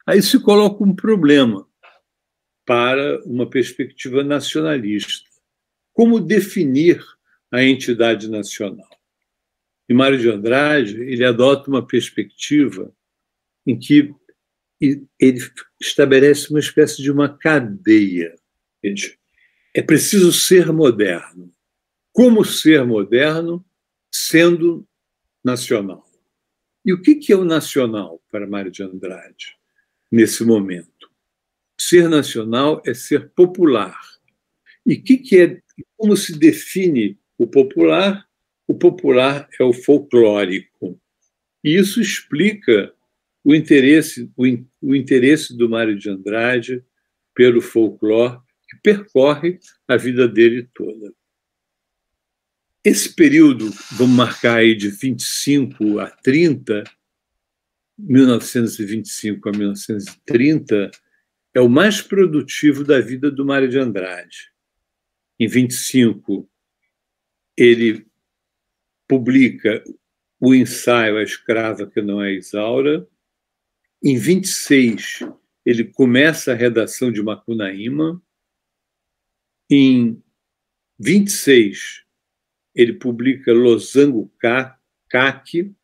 Aí se coloca um problema para uma perspectiva nacionalista. Como definir a entidade nacional? E Mário de Andrade ele adota uma perspectiva em que ele estabelece uma espécie de uma cadeia. Ele diz, é preciso ser moderno. Como ser moderno sendo nacional? E o que é o nacional para Mário de Andrade nesse momento? Ser nacional é ser popular. E como se define o popular? O popular é o folclórico. E isso explica o interesse do Mário de Andrade pelo folclore, que percorre a vida dele toda. Esse período, vamos marcar aí de 25 a 30, 1925 a 1930, é o mais produtivo da vida do Mário de Andrade. Em 25, ele publica o ensaio A Escrava que Não é Isaura. Em 26, ele começa a redação de Macunaíma. Em 26, ele publica Losango Caque,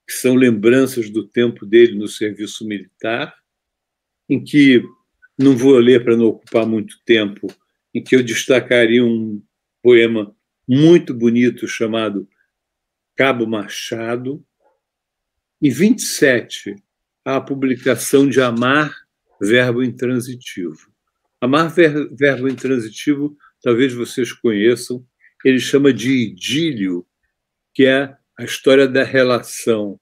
que são lembranças do tempo dele no serviço militar, em que, não vou ler para não ocupar muito tempo, em que eu destacaria um poema muito bonito chamado Cabo Machado. Em 27, a publicação de Amar, Verbo Intransitivo. Amar, Verbo Intransitivo, talvez vocês conheçam, ele chama de idílio, que é a história da relação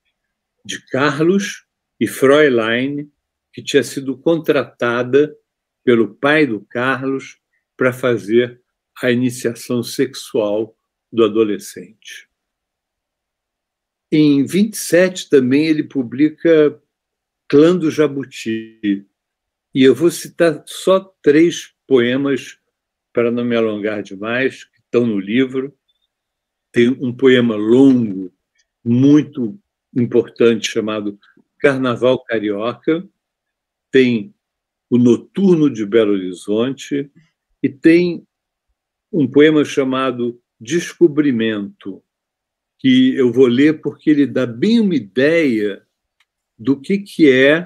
de Carlos e Fräulein, que tinha sido contratada pelo pai do Carlos para fazer a iniciação sexual do adolescente. Em 27 também ele publica Clã do Jabuti. E eu vou citar só 3 poemas para não me alongar demais, que estão no livro. Tem um poema longo, muito importante, chamado Carnaval Carioca, tem o Noturno de Belo Horizonte e tem um poema chamado Descobrimento, que eu vou ler porque ele dá bem uma ideia do que é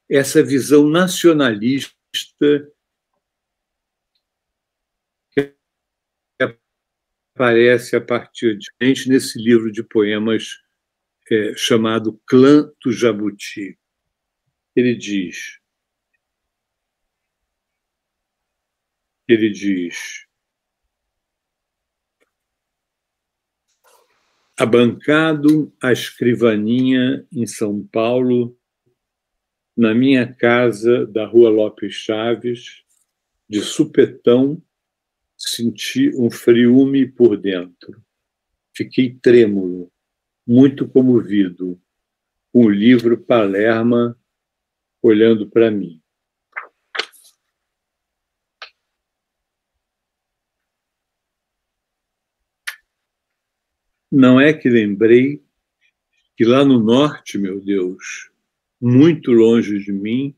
essa visão nacionalista que aparece a partir de gente nesse livro de poemas chamado Clã do Jabuti. Ele diz, abancado à escrivaninha em São Paulo, na minha casa da Rua Lopes Chaves, de supetão, senti um friume por dentro. Fiquei trêmulo, muito comovido, com o livro Palerma olhando para mim. Não é que lembrei que lá no norte, meu Deus, muito longe de mim,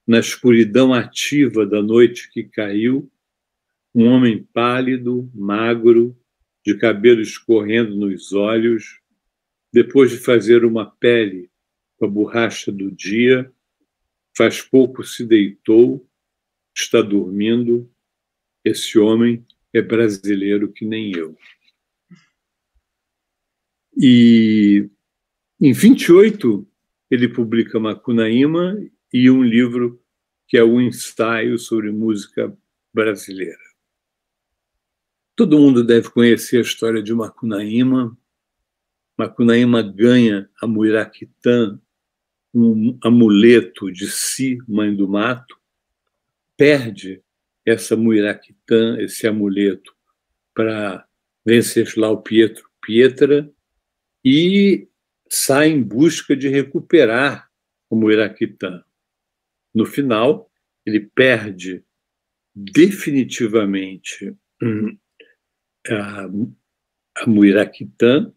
na escuridão ativa da noite que caiu, um homem pálido, magro, de cabelo escorrendo nos olhos, depois de fazer uma pele com a borracha do dia, faz pouco se deitou, está dormindo. Esse homem é brasileiro que nem eu. E em 28, ele publica Macunaíma e um livro que é um ensaio sobre música brasileira. Todo mundo deve conhecer a história de Macunaíma. Macunaíma ganha a Muiraquitã, um amuleto de Si, mãe do mato, perde essa Muiraquitã, esse amuleto, para Venceslau Pietra e sai em busca de recuperar o Muiraquitã. No final, ele perde definitivamente a Muiraquitã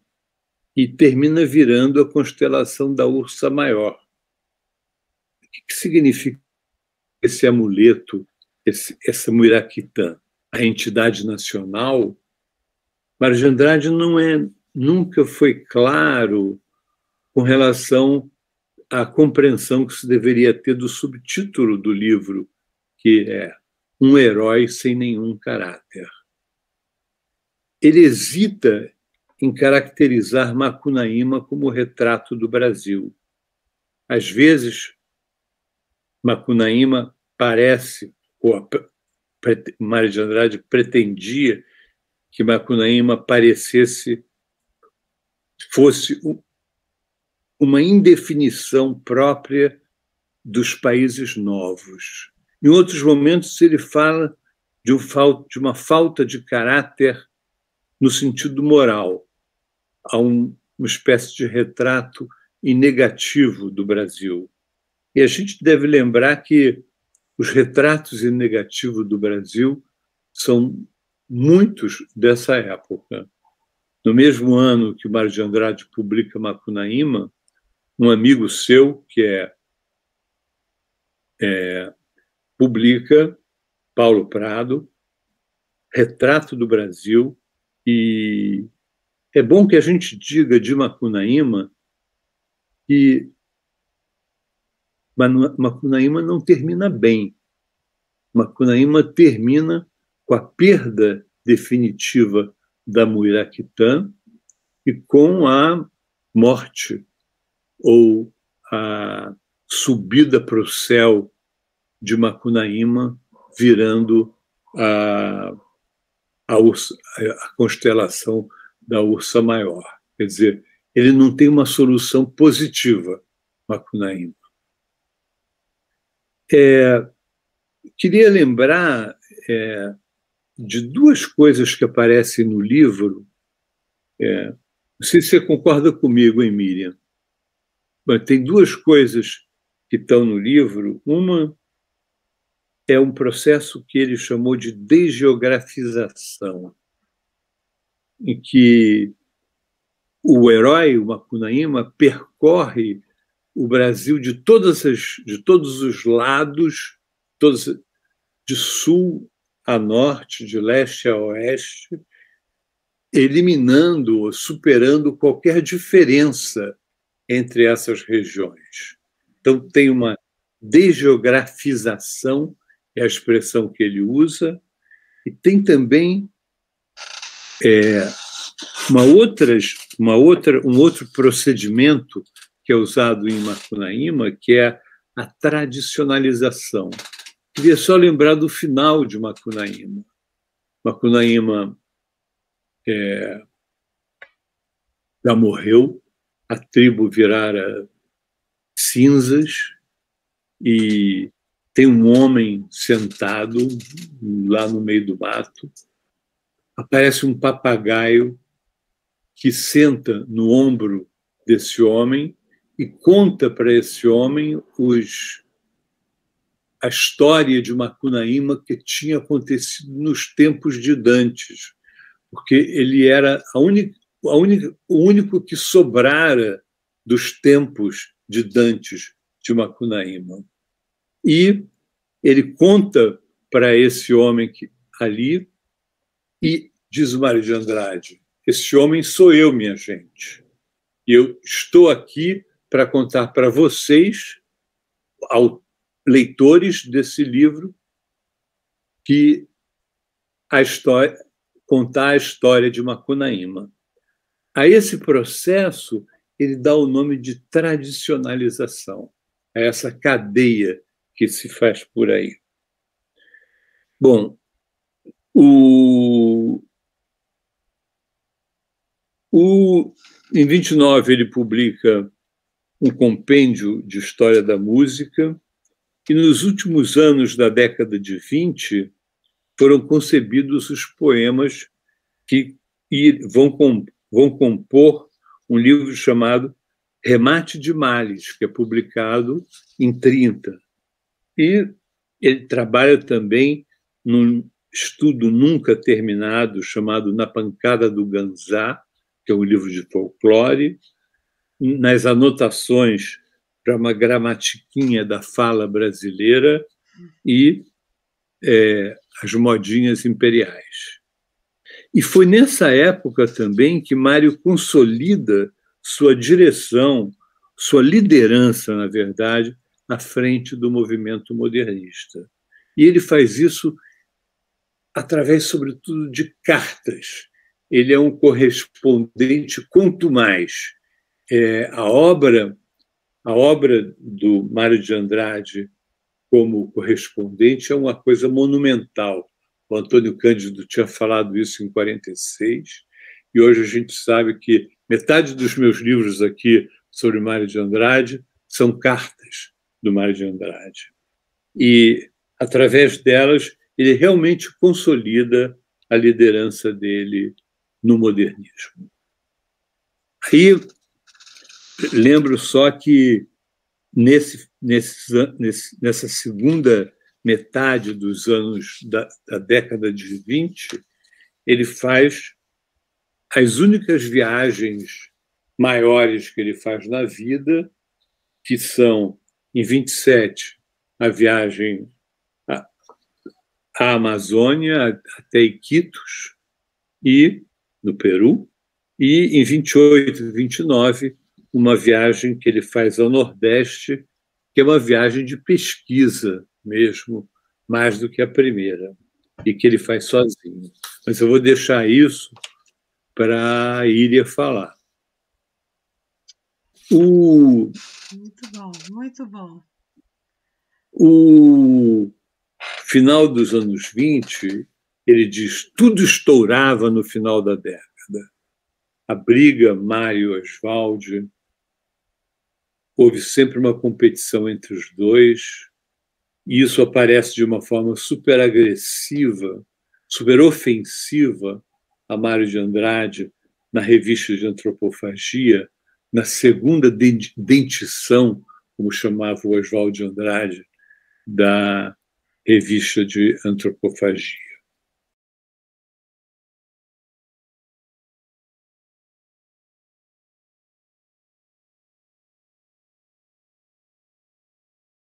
e termina virando a constelação da Ursa Maior. que significa esse amuleto, essa Muiraquitã? A entidade nacional? Mário de Andrade nunca foi claro com relação à compreensão que se deveria ter do subtítulo do livro, que é Um Herói Sem Nenhum Caráter. Ele hesita em caracterizar Macunaíma como o retrato do Brasil. Às vezes, Macunaíma parece, ou Mário de Andrade pretendia que Macunaíma fosse uma indefinição própria dos países novos. Em outros momentos, ele fala de uma falta de caráter no sentido moral. Há uma espécie de retrato em negativo do Brasil. E a gente deve lembrar que os retratos em negativo do Brasil são muitos dessa época. No mesmo ano que o Mário de Andrade publica Macunaíma, um amigo seu, que publica, Paulo Prado, Retrato do Brasil, e é bom que a gente diga de Macunaíma que Macunaíma não termina bem. Macunaíma termina com a perda definitiva da Muiraquitã e com a morte ou a subida para o céu de Macunaíma, virando a constelação da Ursa Maior. Quer dizer, ele não tem uma solução positiva, Macunaíma. Queria lembrar de duas coisas que aparecem no livro. Não sei se você concorda comigo, hein, Miriam? Mas tem duas coisas que estão no livro. Uma é um processo que ele chamou de desgeografização, em que o herói, o Macunaíma, percorre o Brasil de todos os lados, de sul a norte, de leste a oeste, eliminando, superando qualquer diferença entre essas regiões. Então, tem uma desgeografização, é a expressão que ele usa, e tem também um outro procedimento que é usado em Macunaíma, que é a tradicionalização. Queria só lembrar do final de Macunaíma. Macunaíma já morreu, a tribo virara cinzas e tem um homem sentado lá no meio do mato. Aparece um papagaio que senta no ombro desse homem e conta para esse homem a história de Macunaíma que tinha acontecido nos tempos de Dantes, porque ele era o único que sobrara dos tempos de Dantes de Macunaíma. E ele conta para esse homem ali e diz o Mário de Andrade: esse homem sou eu, minha gente. E eu estou aqui para contar para vocês, leitores desse livro, contar a história de Macunaíma. A esse processo, ele dá o nome de tradicionalização, a essa cadeia que se faz por aí. Bom, em 29 ele publica um compêndio de história da música, e nos últimos anos da década de 20 foram concebidos os poemas que vão compor um livro chamado Remate de Males, que é publicado em 30. E ele trabalha também num estudo nunca terminado chamado Na Pancada do Ganzá, que é um livro de folclore. Nas anotações para uma gramatiquinha da fala brasileira e as modinhas imperiais. E foi nessa época também que Mário consolida sua direção, sua liderança, na verdade, à frente do movimento modernista. E ele faz isso através, sobretudo, de cartas. Ele é um correspondente, quanto mais. A obra do Mário de Andrade como correspondente é uma coisa monumental. O Antônio Cândido tinha falado isso em 46, e hoje a gente sabe que metade dos meus livros aqui sobre Mário de Andrade são cartas do Mário de Andrade. E, através delas, ele realmente consolida a liderança dele no modernismo. Aí, lembro só que nessa segunda metade dos anos da década de 20, ele faz as únicas viagens maiores que ele faz na vida, que são, em 27, a viagem à Amazônia, até Iquitos, e no Peru, e em 28 e 29, uma viagem que ele faz ao Nordeste, que é uma viagem de pesquisa mesmo, mais do que a primeira, e que ele faz sozinho. Mas eu vou deixar isso para a Iria falar. Muito bom, muito bom. O final dos anos 20, ele diz, tudo estourava no final da década. A briga Mário-Oswald, houve sempre uma competição entre os dois, e isso aparece de uma forma super agressiva, super ofensiva a Mário de Andrade na revista de Antropofagia, na segunda dentição, como chamava o Oswald de Andrade, da revista de Antropofagia.